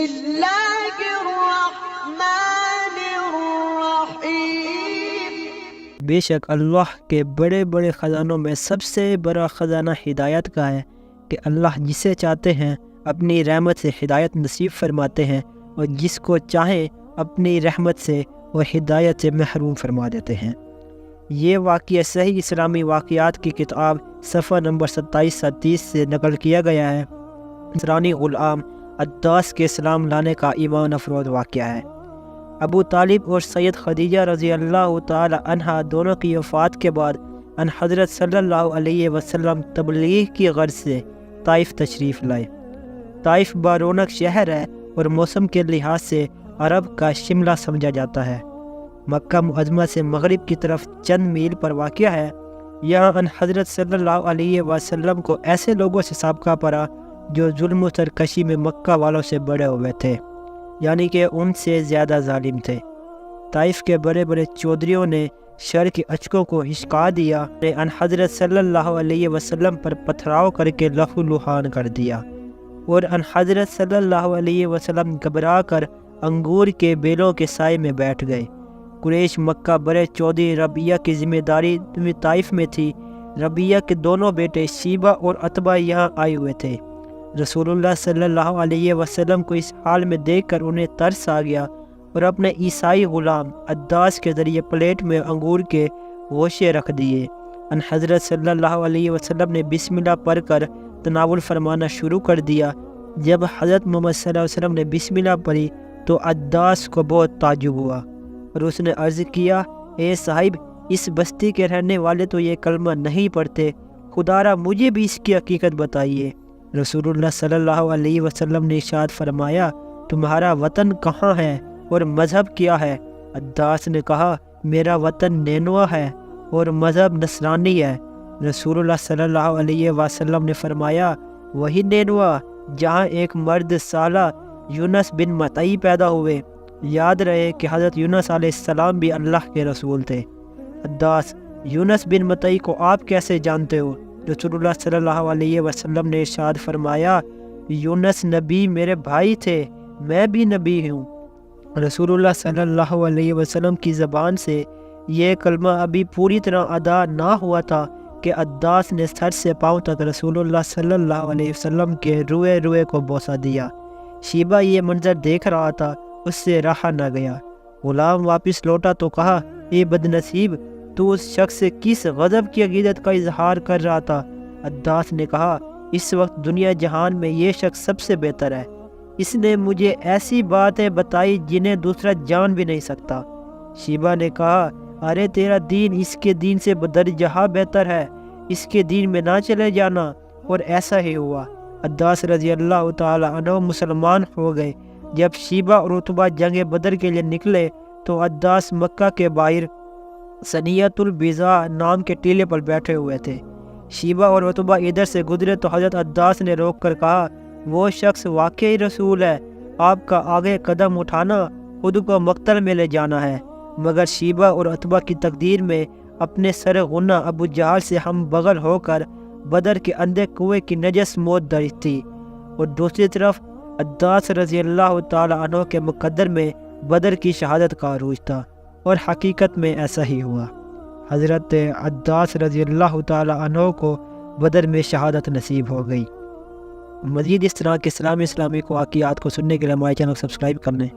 الله الرحمن الرحيم بے شک اللہ کے بڑے بڑے خزانوں میں سب سے بڑا خزانہ ہدایت کا ہے کہ اللہ جسے چاہتے ہیں اپنی رحمت سے ہدایت نصیب فرماتے ہیں اور جس کو چاہیں اپنی رحمت سے وہ ہدایت سے محروم فرما دیتے ہیں۔ یہ واقعہ صحیح اسلامی واقعات کی کتاب صفحہ نمبر 2730 سے نقل کیا گیا ہے۔ نصرانی غلام عداس کے اسلام لانے کا ایمان افروز واقعہ ہے۔ ابو طالب اور سید خدیجہ رضی اللہ تعالی عنہا دونوں کی وفات کے بعد ان حضرت صلی اللہ علیہ وسلم تبلیغ کی غرض سے طائف تشریف لائے۔ طائف بارونق شہر ہے اور موسم کے لحاظ سے عرب کا شملہ سمجھا جاتا ہے۔ مکہ معظمہ سے مغرب کی طرف چند میل پر واقع ہے۔ یہاں ان حضرت صلی اللہ علیہ وسلم کو ایسے لوگوں سے سابقہ پڑا جو ظلم و سرکشی میں مکہ والوں سے بڑے ہوئے تھے، یعنی کہ ان سے زیادہ ظالم تھے۔ طائف کے بڑے بڑے چودھریوں نے شر کے اچکوں کو ہچکا دیا، ان حضرت صلی اللہ علیہ وسلم پر پتھراؤ کر کے لہو لہان کر دیا، اور ان حضرت صلی اللہ علیہ وسلم گھبرا کر انگور کے بیلوں کے سائے میں بیٹھ گئے۔ قریش مکہ بڑے چودھری ربیہ کی ذمہ داری طائف میں تھی۔ ربیہ کے دونوں بیٹے شیبہ اور عتبہ یہاں آئے ہوئے تھے۔ رسول اللہ صلی اللہ علیہ وسلم کو اس حال میں دیکھ کر انہیں ترس آ گیا اور اپنے عیسائی غلام عداس کے ذریعے پلیٹ میں انگور کے گوشے رکھ دیے۔ ان حضرت صلی اللہ علیہ وسلم نے بسم اللہ پڑھ کر تناول فرمانا شروع کر دیا۔ جب حضرت محمد صلی اللہ علیہ وسلم نے بسم اللہ پڑھی تو عداس کو بہت تعجب ہوا اور اس نے عرض کیا، اے صاحب، اس بستی کے رہنے والے تو یہ کلمہ نہیں پڑھتے، خدا را مجھے بھی اس کی حقیقت بتائیے۔ رسول اللہ صلی اللہ علیہ وسلم نے ارشاد فرمایا، تمہارا وطن کہاں ہے اور مذہب کیا ہے؟ عداس نے کہا، میرا وطن نینوا ہے اور مذہب نصرانی ہے۔ رسول اللہ صلی اللہ علیہ وسلم نے فرمایا، وہی نینوا جہاں ایک مرد سالہ یونس بن متی پیدا ہوئے۔ یاد رہے کہ حضرت یونس علیہ السلام بھی اللہ کے رسول تھے۔ عداس، یونس بن متی کو آپ کیسے جانتے ہو؟ رسول اللہ صلی اللہ علیہ وسلم نے ارشاد فرمایا، یونس نبی میرے بھائی تھے، میں بھی نبی ہوں۔ رسول اللہ صلی اللہ علیہ وسلم کی زبان سے یہ کلمہ ابھی پوری طرح ادا نہ ہوا تھا کہ عداس نے سر سے پاؤں تک رسول اللہ صلی اللہ علیہ وسلم کے روئے روئے کو بوسہ دیا۔ شیبہ یہ منظر دیکھ رہا تھا، اس سے رہا نہ گیا۔ غلام واپس لوٹا تو کہا، اے بدنصیب، تو اس شخص سے کس غضب کی عقیدت کا اظہار کر رہا تھا؟ عداس نے کہا، اس وقت دنیا جہان میں یہ شخص سب سے بہتر ہے، اس نے مجھے ایسی باتیں بتائی جنہیں دوسرا جان بھی نہیں سکتا۔ شیبہ نے کہا، ارے تیرا دین اس کے دین سے بدرجہ بہتر ہے، اس کے دین میں نہ چلے جانا۔ اور ایسا ہی ہوا۔ عداس رضی اللہ تعالی عنہ مسلمان ہو گئے۔ جب شیبہ اور عتبہ جنگ بدر کے لیے نکلے تو عداس مکہ کے باہر ثنیۃ البیضاء نام کے ٹیلے پر بیٹھے ہوئے تھے۔ شیبہ اور عتبہ ادھر سے گزرے تو حضرت عداس نے روک کر کہا، وہ شخص واقعی رسول ہے، آپ کا آگے قدم اٹھانا خود کو مقتل میں لے جانا ہے۔ مگر شیبہ اور عتبہ کی تقدیر میں اپنے سر غنہ ابو جہل سے ہم بغل ہو کر بدر کے اندھے کنویں کی نجس موت درج تھی، اور دوسری طرف عداس رضی اللہ تعالی عنہ کے مقدر میں بدر کی شہادت کا عروج تھا، اور حقیقت میں ایسا ہی ہوا۔ حضرت عداس رضی اللہ تعالی عنہ کو بدر میں شہادت نصیب ہو گئی۔ مزید اس طرح کے اسلامی کو واقعات کو سننے کے لیے ہمارے چینل کو سبسکرائب کر لیں۔